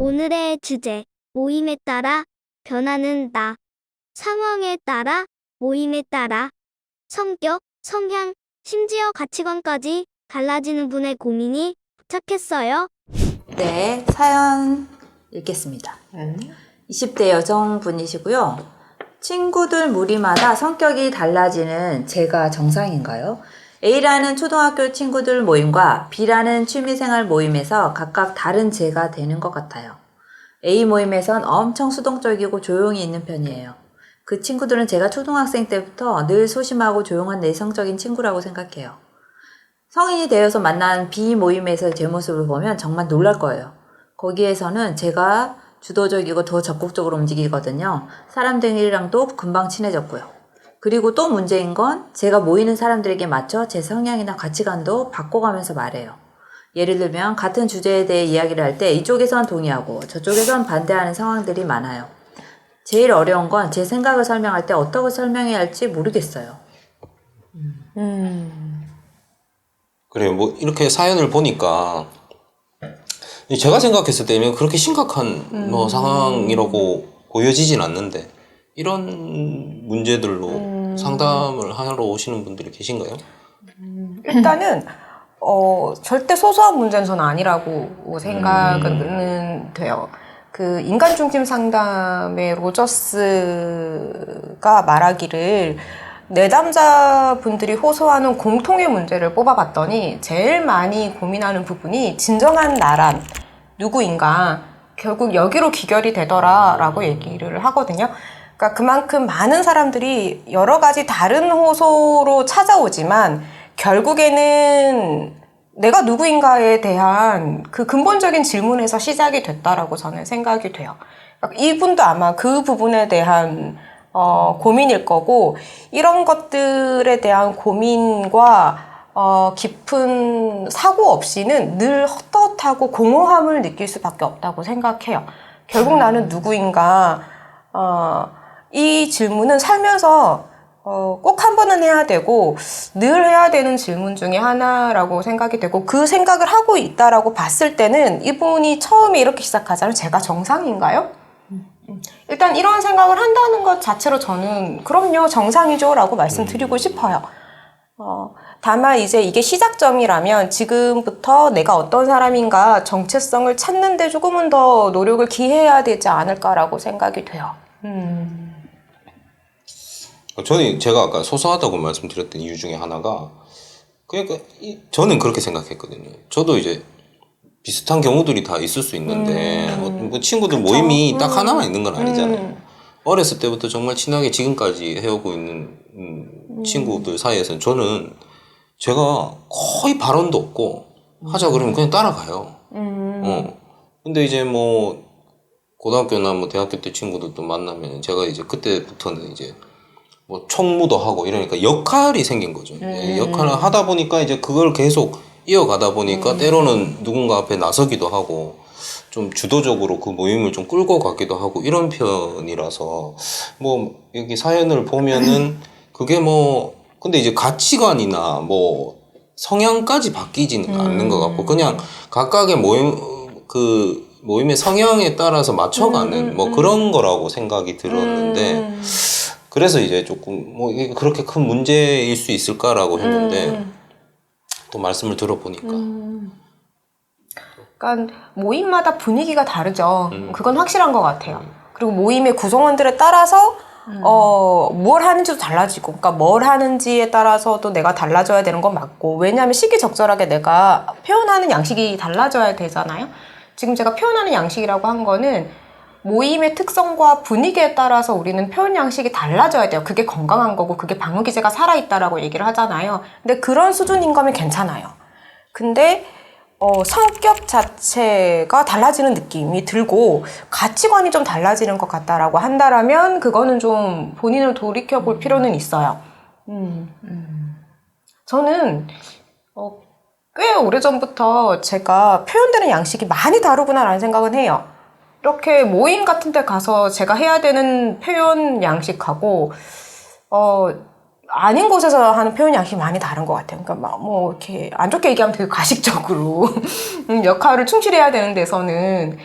오늘의 주제, 모임에 따라 변하는 나. 상황에 따라, 모임에 따라, 성격, 성향, 심지어 가치관까지 달라지는 분의 고민이 도착했어요. 네, 사연 읽겠습니다. 20대 여성분이시고요. 친구들 무리마다 성격이 달라지는 제가 정상인가요? A라는 초등학교 친구들 모임과 B라는 취미생활 모임에서 각각 다른 제가 되는 것 같아요. A 모임에선 엄청 수동적이고 조용히 있는 편이에요. 그 친구들은 제가 초등학생 때부터 늘 소심하고 조용한 내성적인 친구라고 생각해요. 성인이 되어서 만난 B 모임에서 제 모습을 보면 정말 놀랄 거예요. 거기에서는 제가 주도적이고 더 적극적으로 움직이거든요. 사람들이랑도 금방 친해졌고요. 그리고 또 문제인 건 제가 모이는 사람들에게 맞춰 제 성향이나 가치관도 바꿔가면서 말해요. 예를 들면 같은 주제에 대해 이야기를 할 때 이쪽에선 동의하고 저쪽에선 반대하는 상황들이 많아요. 제일 어려운 건 제 생각을 설명할 때 어떻게 설명해야 할지 모르겠어요. 그래요. 뭐 이렇게 사연을 보니까 제가 생각했을 때는 그렇게 심각한 뭐 상황이라고 보여지진 않는데 이런 문제들로 상담을 하러 오시는 분들이 계신가요? 일단은 절대 소소한 문제는 저는 아니라고 생각은 돼요. 그 인간 중심 상담의 로저스가 말하기를 내담자분들이 호소하는 공통의 문제를 뽑아봤더니 제일 많이 고민하는 부분이 진정한 나란 누구인가 결국 여기로 귀결이 되더라라고 얘기를 하거든요. 그러니까 그만큼 많은 사람들이 여러 가지 다른 호소로 찾아오지만 결국에는 내가 누구인가에 대한 그 근본적인 질문에서 시작이 됐다라고 저는 생각이 돼요. 그러니까 이분도 아마 그 부분에 대한 고민일 거고, 이런 것들에 대한 고민과 깊은 사고 없이는 늘 헛헛하고 공허함을 느낄 수밖에 없다고 생각해요. 결국 나는 누구인가, 이 질문은 살면서 꼭 한 번은 해야 되고 늘 해야 되는 질문 중에 하나라고 생각이 되고, 그 생각을 하고 있다라고 봤을 때는 이분이 처음에 이렇게 시작하자면 제가 정상인가요? 일단 이런 생각을 한다는 것 자체로 저는 그럼요, 정상이죠 라고 말씀드리고 싶어요. 다만 이제 이게 시작점이라면 지금부터 내가 어떤 사람인가 정체성을 찾는데 조금은 더 노력을 기해야 되지 않을까라고 생각이 돼요. 저는 제가 아까 소소하다고 말씀드렸던 이유 중에 하나가, 그러니까 저는 그렇게 생각했거든요. 저도 이제 비슷한 경우들이 다 있을 수 있는데 뭐 친구들 그쵸. 모임이 딱 하나만 있는 건 아니잖아요. 어렸을 때부터 정말 친하게 지금까지 해오고 있는 친구들 사이에서는 저는 제가 거의 발언도 없고 하자 그러면 그냥 따라가요. 근데 이제 뭐 고등학교나 뭐 대학교 때 친구들도 만나면 제가 이제 그때부터는 이제 뭐 총무도 하고 이러니까 역할이 생긴 거죠. 역할을 하다 보니까 이제 그걸 계속 이어가다 보니까 때로는 누군가 앞에 나서기도 하고 좀 주도적으로 그 모임을 좀 끌고 가기도 하고 이런 편이라서, 뭐 여기 사연을 보면은 그게 뭐 근데 이제 가치관이나 뭐 성향까지 바뀌지는 않는 것 같고, 그냥 각각의 모임의 성향에 따라서 맞춰가는 뭐 그런 거라고 생각이 들었는데, 그래서 이제 조금 뭐 이게 그렇게 큰 문제일 수 있을까라고 했는데 또 말씀을 들어보니까 그러니까 모임마다 분위기가 다르죠. 그건 확실한 것 같아요. 그리고 모임의 구성원들에 따라서 뭘 하는지도 달라지고, 그러니까 뭘 하는지에 따라서도 내가 달라져야 되는 건 맞고, 왜냐하면 시기적절하게 내가 표현하는 양식이 달라져야 되잖아요. 지금 제가 표현하는 양식이라고 한 거는 모임의 특성과 분위기에 따라서 우리는 표현 양식이 달라져야 돼요. 그게 건강한 거고 그게 방어 기제가 살아있다라고 얘기를 하잖아요. 근데 그런 수준인 거면 괜찮아요. 근데 성격 자체가 달라지는 느낌이 들고 가치관이 좀 달라지는 것 같다라고 한다라면 그거는 좀 본인을 돌이켜볼 필요는 있어요. 저는 꽤 오래전부터 제가 표현되는 양식이 많이 다르구나라는 생각은 해요. 이렇게 모임 같은 데 가서 제가 해야 되는 표현 양식하고 아닌 곳에서 하는 표현 양식이 많이 다른 것 같아요. 그러니까 막 뭐 이렇게 안 좋게 얘기하면 되게 가식적으로 역할을 충실해야 되는 데서는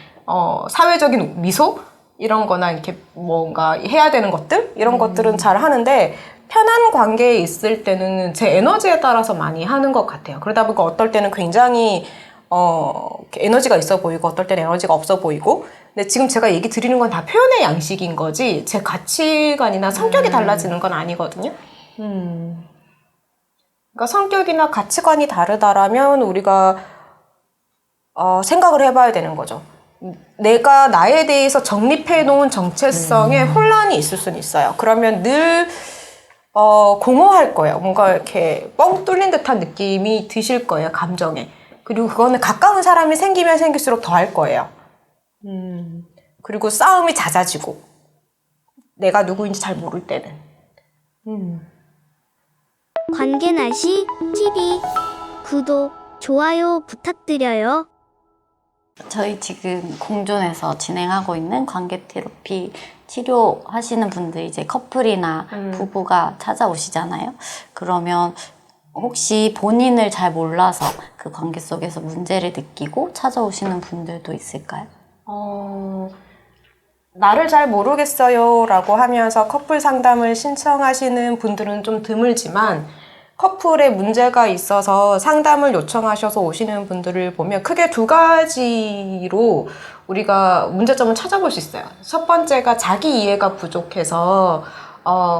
사회적인 미소 이런 거나 이렇게 뭔가 해야 되는 것들 이런 것들은 잘 하는데 편한 관계에 있을 때는 제 에너지에 따라서 많이 하는 것 같아요. 그러다 보니까 어떨 때는 굉장히 이렇게 에너지가 있어 보이고 어떨 때는 에너지가 없어 보이고. 근데 지금 제가 얘기 드리는 건 다 표현의 양식인 거지 제 가치관이나 성격이 달라지는 건 아니거든요. 그러니까 성격이나 가치관이 다르다라면 우리가 생각을 해봐야 되는 거죠. 내가 나에 대해서 정립해 놓은 정체성에 혼란이 있을 수는 있어요. 그러면 늘 공허할 거예요. 뭔가 이렇게 뻥 뚫린 듯한 느낌이 드실 거예요, 감정에. 그리고 그거는 가까운 사람이 생기면 생길수록 더 할 거예요. 그리고 싸움이 잦아지고 내가 누구인지 잘 모를 때는. 관계 날씨 TV 구독, 좋아요 부탁드려요. 저희 지금 공존에서 진행하고 있는 관계 테라피 치료하시는 분들 이제 커플이나 부부가 찾아오시잖아요. 그러면 혹시 본인을 잘 몰라서 그 관계 속에서 문제를 느끼고 찾아오시는 분들도 있을까요? 나를 잘 모르겠어요 라고 하면서 커플 상담을 신청하시는 분들은 좀 드물지만 커플에 문제가 있어서 상담을 요청하셔서 오시는 분들을 보면 크게 두 가지로 우리가 문제점을 찾아볼 수 있어요. 첫 번째가 자기 이해가 부족해서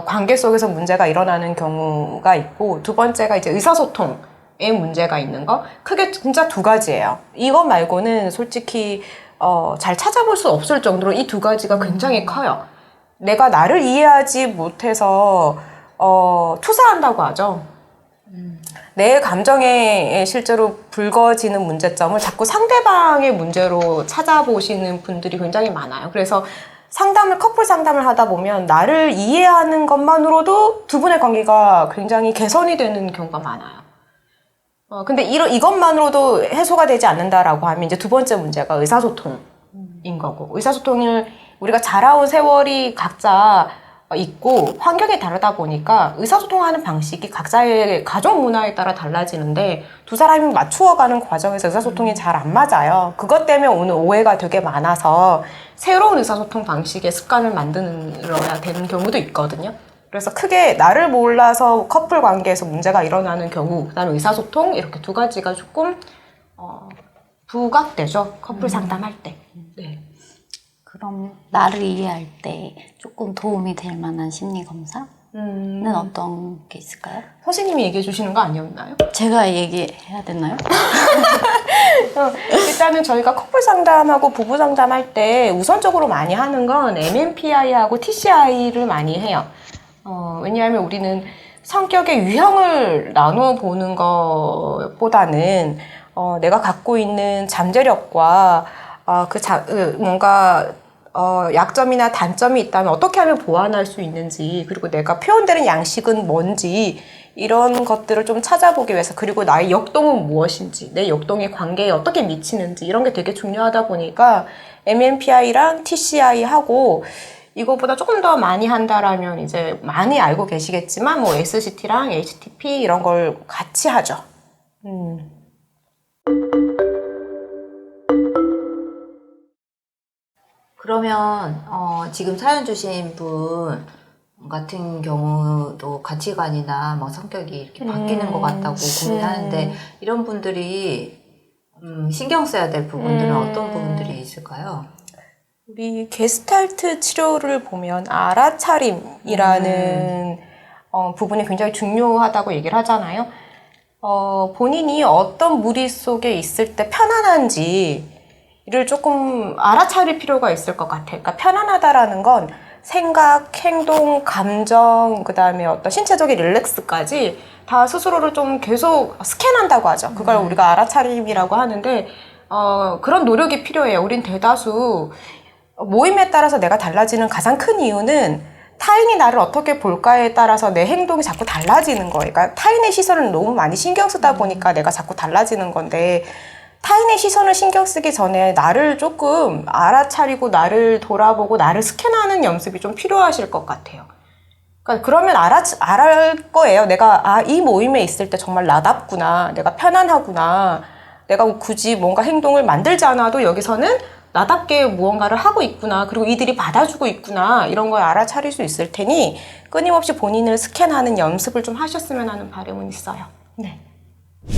관계 속에서 문제가 일어나는 경우가 있고, 두 번째가 이제 의사소통에 문제가 있는 거. 크게 진짜 두 가지예요. 이거 말고는 솔직히 잘 찾아볼 수 없을 정도로 이 두 가지가 굉장히 커요. 내가 나를 이해하지 못해서 투사한다고 하죠. 내 감정에 실제로 불거지는 문제점을 자꾸 상대방의 문제로 찾아보시는 분들이 굉장히 많아요. 그래서 커플 상담을 하다 보면 나를 이해하는 것만으로도 두 분의 관계가 굉장히 개선이 되는 경우가 많아요. 근데 이것만으로도 해소가 되지 않는다라고 하면 이제 두 번째 문제가 의사소통인 거고, 의사소통을 우리가 자라온 세월이 각자 있고 환경이 다르다 보니까 의사소통하는 방식이 각자의 가족 문화에 따라 달라지는데 두 사람이 맞추어가는 과정에서 의사소통이 잘 안 맞아요. 그것 때문에 오늘 오해가 되게 많아서 새로운 의사소통 방식의 습관을 만들어야 되는 경우도 있거든요. 그래서 크게 나를 몰라서 커플 관계에서 문제가 일어나는 경우, 그다음에 의사소통 이렇게 두 가지가 조금 부각되죠. 커플 상담할 때. 네. 그럼 나를 이해할 때 조금 도움이 될 만한 심리 검사는 어떤 게 있을까요? 선생님이 얘기해 주시는 거 아니었나요? 제가 얘기해야 되나요? 일단은 저희가 커플 상담하고 부부 상담할 때 우선적으로 많이 하는 건 MMPI하고 TCI를 많이 해요. 왜냐하면 우리는 성격의 유형을 나누어 보는 것보다는 내가 갖고 있는 잠재력과 뭔가 약점이나 단점이 있다면 어떻게 하면 보완할 수 있는지, 그리고 내가 표현되는 양식은 뭔지 이런 것들을 좀 찾아보기 위해서, 그리고 나의 역동은 무엇인지, 내 역동의 관계에 어떻게 미치는지 이런 게 되게 중요하다 보니까 MMPI랑 TCI하고 이거보다 조금 더 많이 한다라면 이제 많이 알고 계시겠지만 뭐 SCT랑 HTP 이런 걸 같이 하죠. 그러면 지금 사연 주신 분 같은 경우도 가치관이나 뭐 성격이 이렇게 바뀌는 것 같다고 고민하는데, 이런 분들이 신경 써야 될 부분들은 어떤 부분들이 있을까요? 우리 게스탈트 치료를 보면 알아차림이라는 부분이 굉장히 중요하다고 얘기를 하잖아요. 본인이 어떤 무리 속에 있을 때 편안한지 이를 조금 알아차릴 필요가 있을 것 같아요. 그러니까 편안하다라는 건 생각, 행동, 감정, 그 다음에 어떤 신체적인 릴렉스까지 다 스스로를 좀 계속 스캔한다고 하죠. 그걸 우리가 알아차림이라고 하는데, 그런 노력이 필요해요. 우린 대다수 모임에 따라서 내가 달라지는 가장 큰 이유는 타인이 나를 어떻게 볼까에 따라서 내 행동이 자꾸 달라지는 거예요. 그러니까 타인의 시선을 너무 많이 신경 쓰다 보니까 내가 자꾸 달라지는 건데, 타인의 시선을 신경 쓰기 전에 나를 조금 알아차리고 나를 돌아보고 나를 스캔하는 연습이 좀 필요하실 것 같아요. 그러니까 그러면 알을 거예요. 내가 이 모임에 있을 때 정말 나답구나, 내가 편안하구나, 내가 굳이 뭔가 행동을 만들지 않아도 여기서는 나답게 무언가를 하고 있구나, 그리고 이들이 받아주고 있구나, 이런 걸 알아차릴 수 있을 테니 끊임없이 본인을 스캔하는 연습을 좀 하셨으면 하는 바람은 있어요. 네.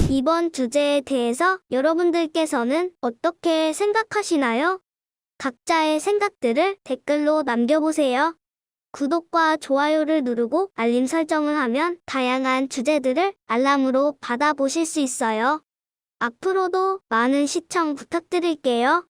이번 주제에 대해서 여러분들께서는 어떻게 생각하시나요? 각자의 생각들을 댓글로 남겨보세요. 구독과 좋아요를 누르고 알림 설정을 하면 다양한 주제들을 알람으로 받아보실 수 있어요. 앞으로도 많은 시청 부탁드릴게요.